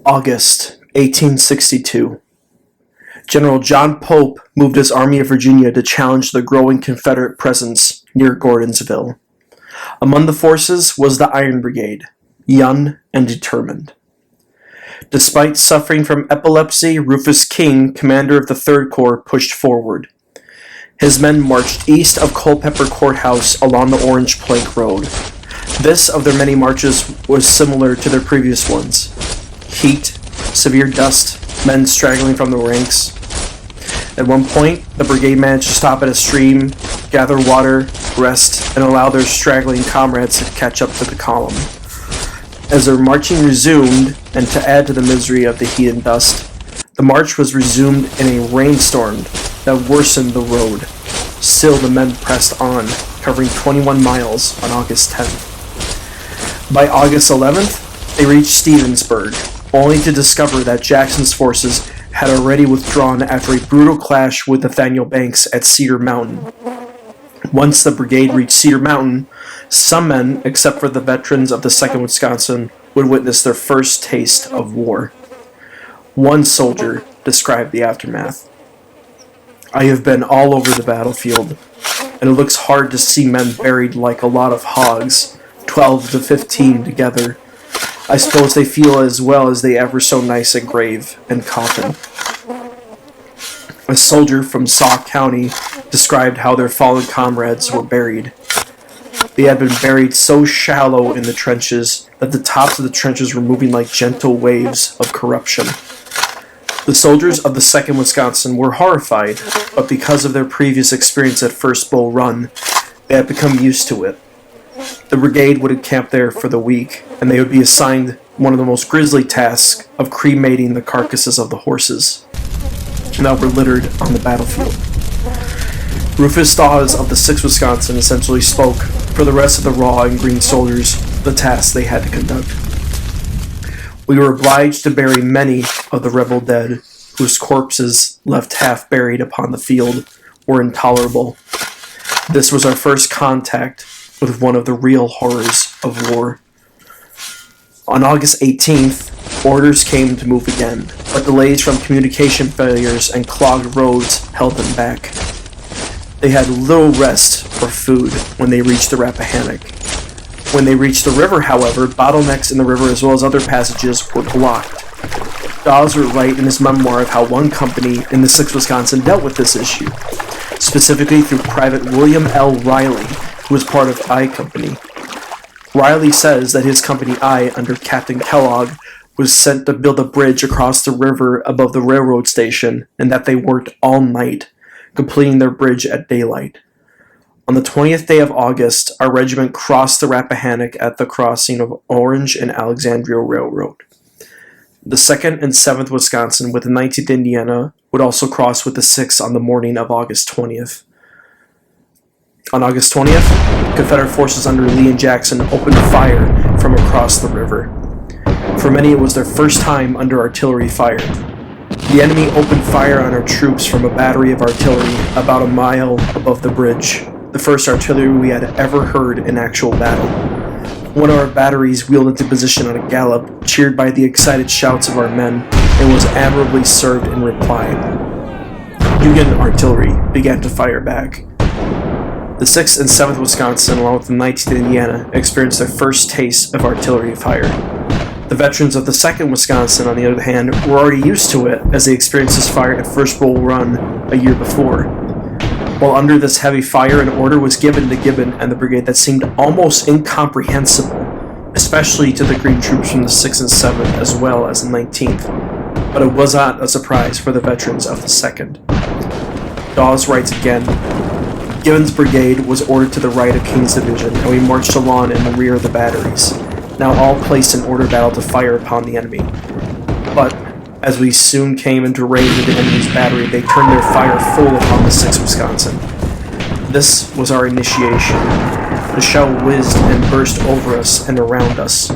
August 1862. General John Pope moved his Army of Virginia to challenge the growing Confederate presence near Gordonsville. Among the forces was the Iron Brigade, young and determined. Despite suffering from epilepsy, Rufus King, commander of the 3rd Corps, pushed forward. His men marched east of Culpeper Courthouse along the Orange Plank Road. This of their many marches was similar to their previous ones. Heat, severe dust, men straggling from the ranks. At one point, the brigade managed to stop at a stream, gather water, rest, and allow their straggling comrades to catch up to the column. As their marching resumed, and to add to the misery of the heat and dust, the march was resumed in a rainstorm that worsened the road. Still, the men pressed on, covering 21 miles on August 10th. By August 11th, they reached Stevensburg, only to discover that Jackson's forces had already withdrawn after a brutal clash with Nathaniel Banks at Cedar Mountain. Once the brigade reached Cedar Mountain, some men, except for the veterans of the 2nd Wisconsin, would witness their first taste of war. One soldier described the aftermath. "I have been all over the battlefield, and it looks hard to see men buried like a lot of hogs, 12 to 15 together. I suppose they feel as well as they ever so nice a grave and coffin." A soldier from Sauk County described how their fallen comrades were buried. They had been buried so shallow in the trenches that the tops of the trenches were moving like gentle waves of corruption. The soldiers of the 2nd Wisconsin were horrified, but because of their previous experience at First Bull Run, they had become used to it. The brigade would encamp there for the week, and they would be assigned one of the most grisly tasks of cremating the carcasses of the horses that were littered on the battlefield. Rufus Dawes of the 6th Wisconsin essentially spoke for the rest of the raw and green soldiers the task they had to conduct. "We were obliged to bury many of the rebel dead, whose corpses, left half buried upon the field, were intolerable. This was our first contact with one of the real horrors of war." On August 18th, orders came to move again, but delays from communication failures and clogged roads held them back. They had little rest or food when they reached the Rappahannock. When they reached the river, however, bottlenecks in the river as well as other passages were blocked. Dawes would write in his memoir of how one company in the 6th Wisconsin dealt with this issue, specifically through Private William L. Riley, who was part of I Company. Riley says that his Company I, under Captain Kellogg, was sent to build a bridge across the river above the railroad station, and that they worked all night, completing their bridge at daylight. On the 20th day of August, our regiment crossed the Rappahannock at the crossing of Orange and Alexandria Railroad. The 2nd and 7th Wisconsin with the 19th Indiana would also cross with the 6th on the morning of August 20th. On August 20th, Confederate forces under Lee and Jackson opened fire from across the river. For many, it was their first time under artillery fire. The enemy opened fire on our troops from a battery of artillery about a mile above the bridge, the first artillery we had ever heard in actual battle. One of our batteries wheeled into position on a gallop, cheered by the excited shouts of our men, and was admirably served in reply. Union artillery began to fire back. The 6th and 7th Wisconsin, along with the 19th Indiana, experienced their first taste of artillery fire. The veterans of the 2nd Wisconsin, on the other hand, were already used to it as they experienced this fire at First Bull Run a year before. While under this heavy fire, an order was given to Gibbon and the brigade that seemed almost incomprehensible, especially to the green troops from the 6th and 7th as well as the 19th. But it was not a surprise for the veterans of the 2nd. Dawes writes again, "Gibbon's brigade was ordered to the right of King's division, and we marched along in the rear of the batteries, now all placed in order battle to fire upon the enemy. But as we soon came into range of the enemy's battery, they turned their fire full upon the 6th Wisconsin. This was our initiation. The shell whizzed and burst over us and around us.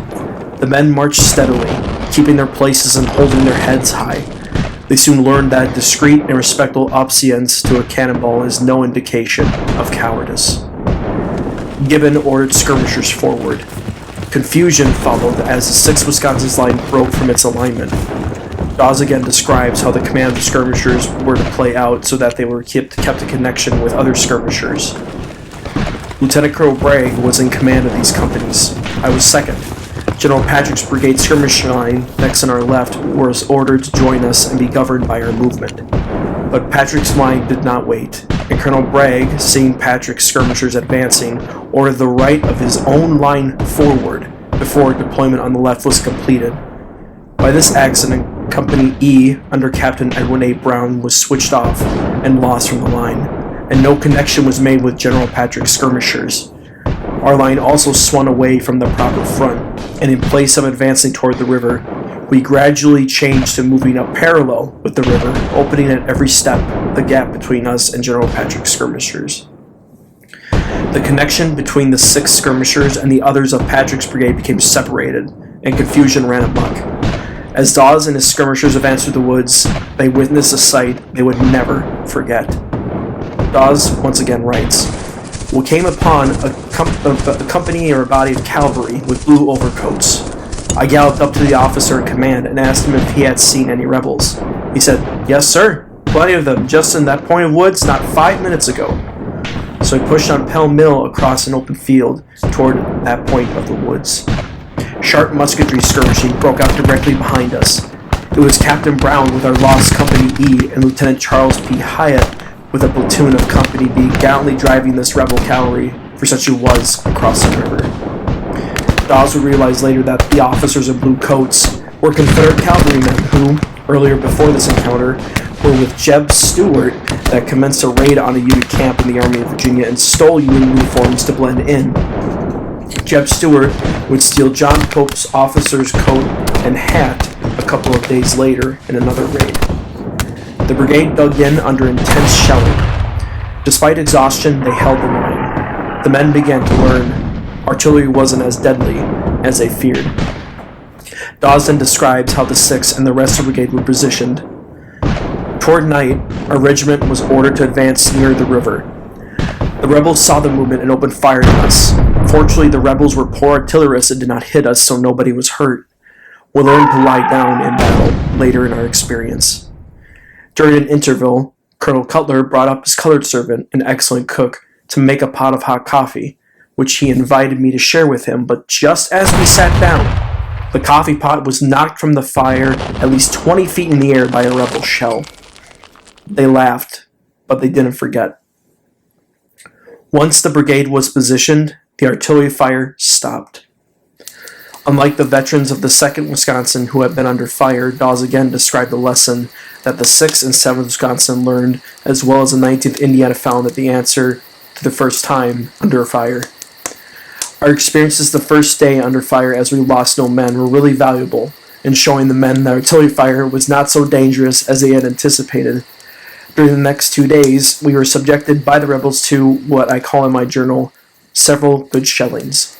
The men marched steadily, keeping their places and holding their heads high. They soon learned that discreet and respectful obedience to a cannonball is no indication of cowardice." Gibbon ordered skirmishers forward. Confusion followed as the 6th Wisconsin's line broke from its alignment. Dawes again describes how the command of the skirmishers were to play out so that they were kept in connection with other skirmishers. Lieutenant Colonel Bragg was in command of these companies. I was second. General Patrick's brigade skirmish line, next on our left, was ordered to join us and be governed by our movement. But Patrick's line did not wait, and Colonel Bragg, seeing Patrick's skirmishers advancing, ordered the right of his own line forward before deployment on the left was completed. By this accident, Company E, under Captain Edwin A. Brown, was switched off and lost from the line, and no connection was made with General Patrick's skirmishers. Our line also swung away from the proper front, and in place of advancing toward the river, we gradually changed to moving up parallel with the river, opening at every step the gap between us and General Patrick's skirmishers. The connection between the 6 skirmishers and the others of Patrick's brigade became separated, and confusion ran amok. As Dawes and his skirmishers advanced through the woods, they witnessed a sight they would never forget. Dawes once again writes, "We came upon a company or a body of cavalry with blue overcoats. I galloped up to the officer in command and asked him if he had seen any rebels. He said, 'Yes, sir. Plenty of them, just in that point of woods not 5 minutes ago.' So he pushed on pell-mell across an open field toward that point of the woods. Sharp musketry skirmishing broke out directly behind us. It was Captain Brown with our lost Company E and Lieutenant Charles P. Hyatt with a platoon of Company B gallantly driving this rebel cavalry, for such it was, across the river. Dawes would realize later that the officers in blue coats were Confederate cavalrymen who, earlier before this encounter, were with Jeb Stuart that commenced a raid on a Union camp in the Army of Virginia and stole Union uniforms to blend in. Jeb Stuart would steal John Pope's officer's coat and hat a couple of days later in another raid. The brigade dug in under intense shelling. Despite exhaustion, they held the line. The men began to learn artillery wasn't as deadly as they feared. Dawes then describes how the 6th and the rest of the brigade were positioned. Toward night, our regiment was ordered to advance near the river. The rebels saw the movement and opened fire at us. Fortunately, the rebels were poor artillerists and did not hit us, so nobody was hurt. We learned to lie down in battle later in our experience. During an interval, Colonel Cutler brought up his colored servant, an excellent cook, to make a pot of hot coffee, which he invited me to share with him, but just as we sat down, the coffee pot was knocked from the fire at least 20 feet in the air by a rebel shell. They laughed, but they didn't forget. Once the brigade was positioned, the artillery fire stopped. Unlike the veterans of the 2nd Wisconsin who had been under fire, Dawes again described the lesson that the 6th and 7th Wisconsin learned, as well as the 19th Indiana found that the answer to the first time under fire. Our experiences the first day under fire as we lost no men were really valuable in showing the men that artillery fire was not so dangerous as they had anticipated. During the next 2 days, we were subjected by the rebels to what I call in my journal, several good shellings.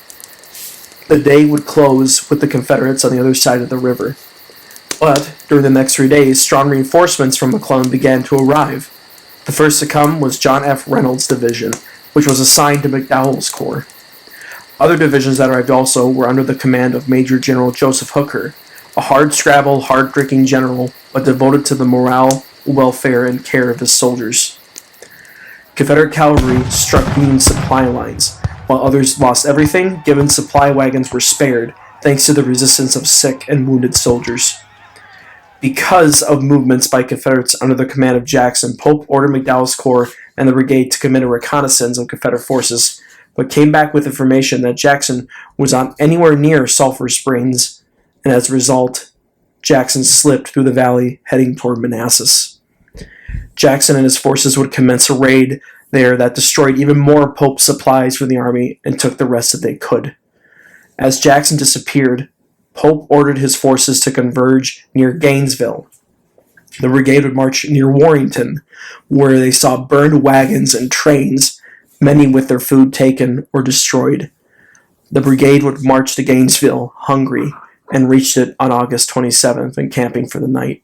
The day would close with the Confederates on the other side of the river. But during the next 3 days, strong reinforcements from McClellan began to arrive. The first to come was John F. Reynolds' division, which was assigned to McDowell's corps. Other divisions that arrived also were under the command of Major General Joseph Hooker, a hard-scrabble, hard-drinking general, but devoted to the morale, welfare, and care of his soldiers. Confederate cavalry struck Union supply lines. While others lost everything, given supply wagons were spared, thanks to the resistance of sick and wounded soldiers. Because of movements by Confederates under the command of Jackson, Pope ordered McDowell's corps and the brigade to commit a reconnaissance of Confederate forces, but came back with information that Jackson was not anywhere near Sulphur Springs, and as a result, Jackson slipped through the valley heading toward Manassas. Jackson and his forces would commence a raid there that destroyed even more Pope's supplies for the army and took the rest that they could. As Jackson disappeared, Pope ordered his forces to converge near Gainesville. The brigade would march near Warrenton, where they saw burned wagons and trains, many with their food taken or destroyed. The brigade would march to Gainesville, hungry, and reached it on August 27th, encamping for the night.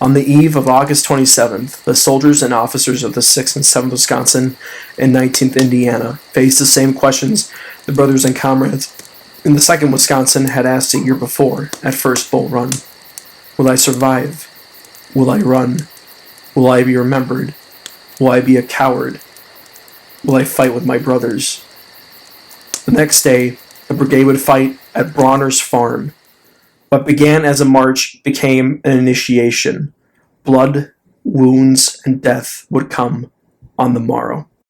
On the eve of August 27th, the soldiers and officers of the 6th and 7th Wisconsin and 19th Indiana faced the same questions the brothers and comrades in the 2nd Wisconsin had asked a year before at First Bull Run. Will I survive? Will I run? Will I be remembered? Will I be a coward? Will I fight with my brothers? The next day, the brigade would fight at Bronner's Farm. What began as a march became an initiation. Blood, wounds, and death would come on the morrow.